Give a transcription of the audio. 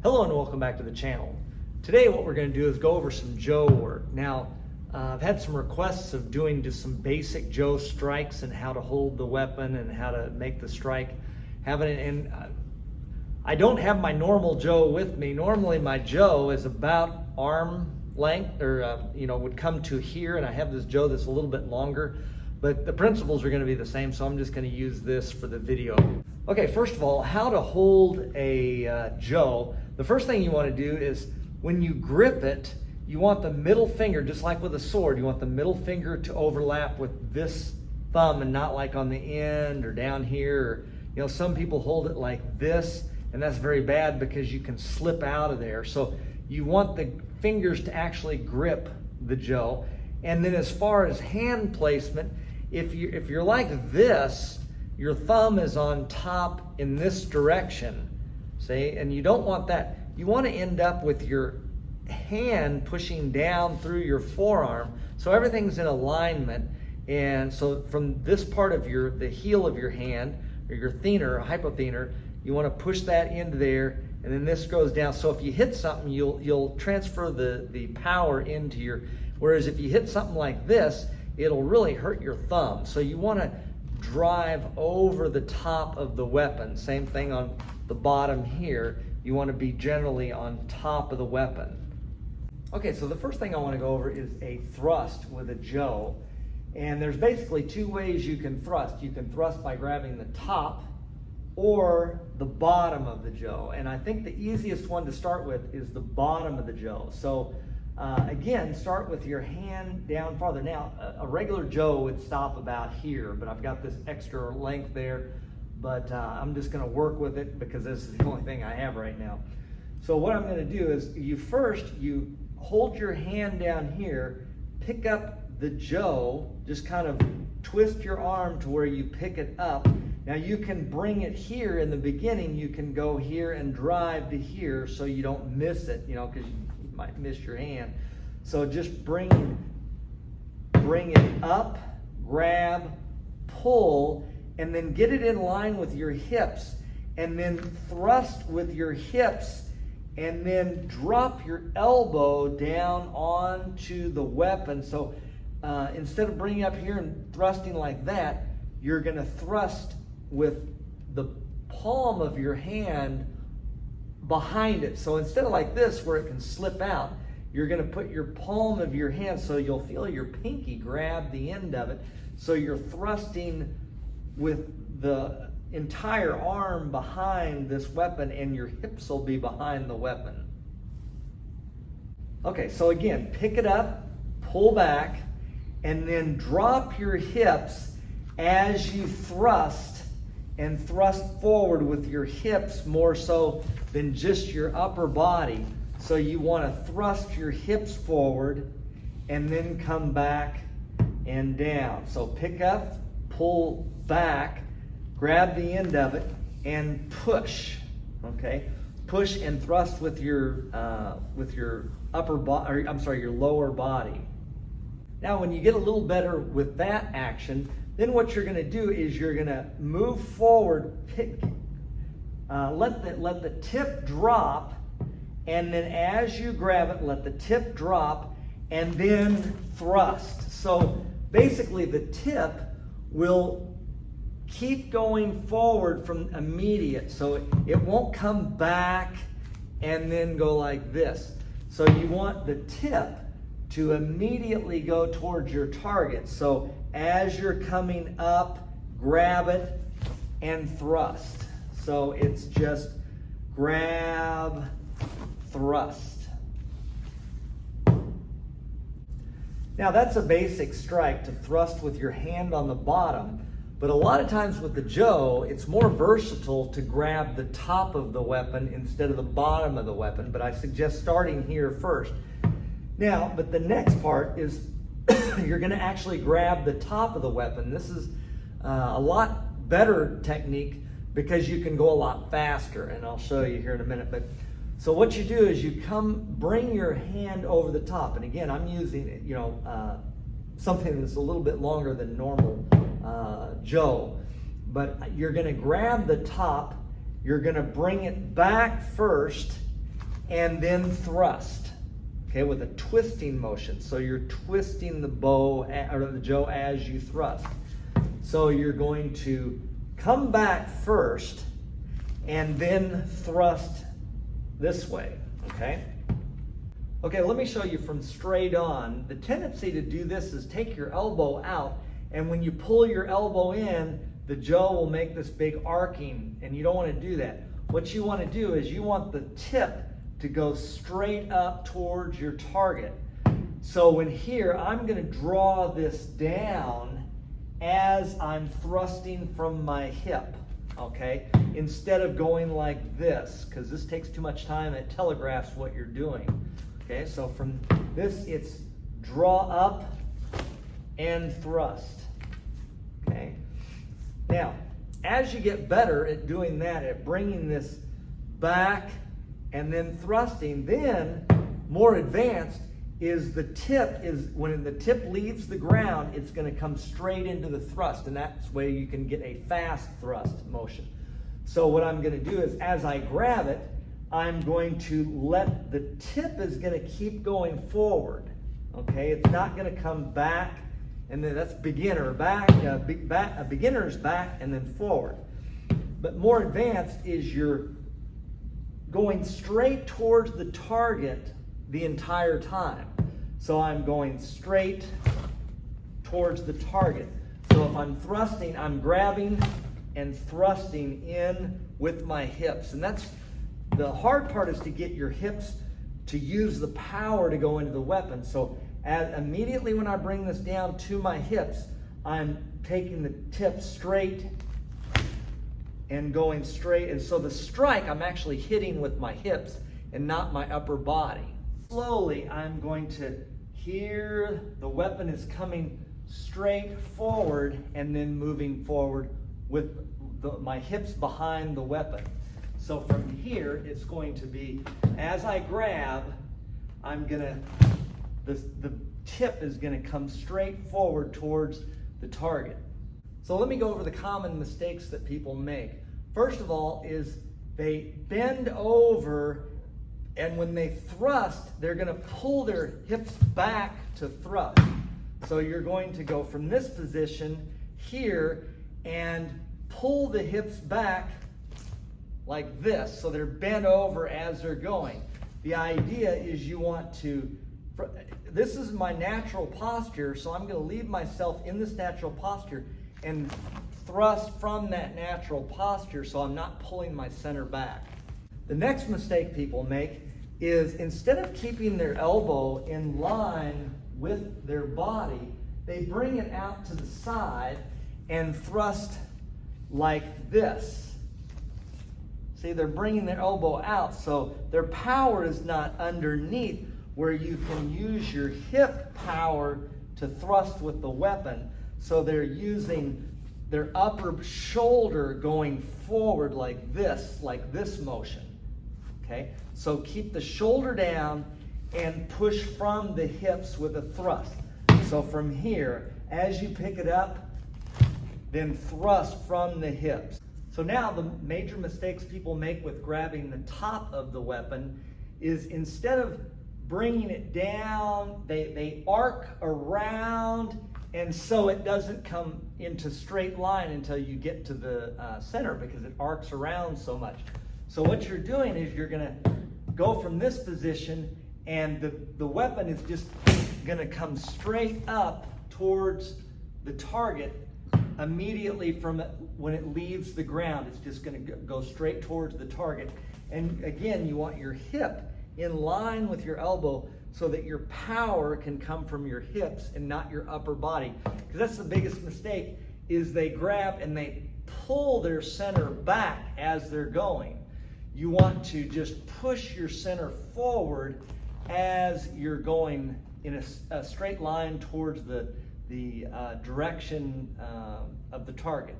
Hello and welcome back to the channel. Today what we're going to do is go over some Jo work. Now, I've had some requests of doing just some basic Jo strikes and how to hold the weapon and how to make the strike. I don't have my normal Jo with me. Normally my Jo is about arm length, or would come to here, and I have this Jo that's a little bit longer, but the principles are going to be the same, so I'm just going to use this for the video. Okay, first of all, how to hold a Jo. The first thing you want to do is when you grip it, you want the middle finger, just like with a sword, you want the middle finger to overlap with this thumb and not like on the end or down here. Some people hold it like this, and that's very bad because you can slip out of there. So you want the fingers to actually grip the Jo. And then as far as hand placement, if you're like this, your thumb is on top in this direction, see? And you don't want that. You want to end up with your hand pushing down through your forearm, so everything's in alignment. And so from this part of the heel of your hand, or your thenar, or hypothenar, you want to push that into there, and then this goes down. So if you hit something, you'll transfer the power into your, whereas if you hit something like this, it'll really hurt your thumb. So you want to drive over the top of the weapon. Same thing on the bottom here. You want to be generally on top of the weapon. Okay, so the first thing I want to go over is a thrust with a Jo. And there's basically two ways you can thrust. You can thrust by grabbing the top or the bottom of the Jo. And I think the easiest one to start with is the bottom of the Jo. So again, start with your hand down farther. Now, a regular Jo would stop about here, but I've got this extra length there. But I'm just going to work with it because this is the only thing I have right now. So what I'm going to do is you hold your hand down here, pick up the Jo, just kind of twist your arm to where you pick it up. Now you can bring it here in the beginning. You can go here and drive to here so you don't miss it, because you might miss your hand. So just bring it up, grab, pull, and then get it in line with your hips, and then thrust with your hips, and then drop your elbow down onto the weapon. So instead of bringing up here and thrusting like that, you're going to thrust with the palm of your hand behind it. So instead of like this where it can slip out, you're going to put your palm of your hand so you'll feel your pinky grab the end of it. So you're thrusting with the entire arm behind this weapon, and your hips will be behind the weapon. Okay, so again, pick it up, pull back, and then drop your hips as you thrust, and thrust forward with your hips more so than just your upper body. So you want to thrust your hips forward and then come back and down. So pick up, pull back, grab the end of it, and push. Okay, push and thrust with your upper body, your lower body. Now, when you get a little better with that action, then what you're going to do is you're going to move forward, let the tip drop, and then as you grab it, let the tip drop, and then thrust. So basically, the tip will keep going forward from immediate, so it won't come back and then go like this. So you want the tip to immediately go towards your target. So as you're coming up, grab it and thrust. So it's just grab, thrust. Now that's a basic strike, to thrust with your hand on the bottom. But a lot of times with the Jo, it's more versatile to grab the top of the weapon instead of the bottom of the weapon. But I suggest starting here first. Now, but the next part is you're going to actually grab the top of the weapon. This is a lot better technique because you can go a lot faster, and I'll show you here in a minute. But so what you do is you bring your hand over the top, and again, I'm using something that's a little bit longer than normal Jo, but you're going to grab the top, you're going to bring it back first, and then thrust, okay, with a twisting motion. So you're twisting the bow or the jo as you thrust. So you're going to come back first and then thrust this way, okay? Okay, let me show you from straight on. The tendency to do this is take your elbow out, and when you pull your elbow in, the jo will make this big arcing, and you don't want to do that. What you want to do is you want the tip to go straight up towards your target. So when here, I'm going to draw this down as I'm thrusting from my hip, okay? Instead of going like this, because this takes too much time, it telegraphs what you're doing. Okay, so from this, it's draw up and thrust. Okay. Now, as you get better at doing that, at bringing this back and then thrusting, then more advanced is the tip is when the tip leaves the ground, it's going to come straight into the thrust, and that's way you can get a fast thrust motion. So what I'm going to do is as I grab it, I'm going to let the tip is going to keep going forward. Okay, it's not going to come back, and then that's beginner back, a beginner's back and then forward. But more advanced is you're going straight towards the target the entire time. So I'm going straight towards the target. So if I'm thrusting, I'm grabbing and thrusting in with my hips, and that's the hard part is to get your hips to use the power to go into the weapon. So immediately when I bring this down to my hips, I'm taking the tip straight and going straight. And so the strike, I'm actually hitting with my hips and not my upper body. Slowly, I'm going to hear the weapon is coming straight forward and then moving forward with my hips behind the weapon. So from here, it's going to be, as I grab, the tip is going to come straight forward towards the target. So let me go over the common mistakes that people make. First of all is they bend over, and when they thrust, they're going to pull their hips back to thrust. So you're going to go from this position here and pull the hips back like this, so they're bent over as they're going. The idea is you want to, this is my natural posture, so I'm going to leave myself in this natural posture and thrust from that natural posture so I'm not pulling my center back. The next mistake people make is instead of keeping their elbow in line with their body, they bring it out to the side and thrust like this. See, they're bringing their elbow out, so their power is not underneath where you can use your hip power to thrust with the weapon. So they're using their upper shoulder going forward like this motion. Okay? So keep the shoulder down and push from the hips with a thrust. So from here, as you pick it up, then thrust from the hips. So now the major mistakes people make with grabbing the top of the weapon is instead of bringing it down, they arc around, and so it doesn't come into straight line until you get to the center because it arcs around so much. So what you're doing is you're going to go from this position, and the weapon is just going to come straight up towards the target immediately from when it leaves the ground. It's just going to go straight towards the target. And again, you want your hip in line with your elbow so that your power can come from your hips and not your upper body. Because that's the biggest mistake, is they grab and they pull their center back as they're going. You want to just push your center forward as you're going in a straight line towards the direction of the target.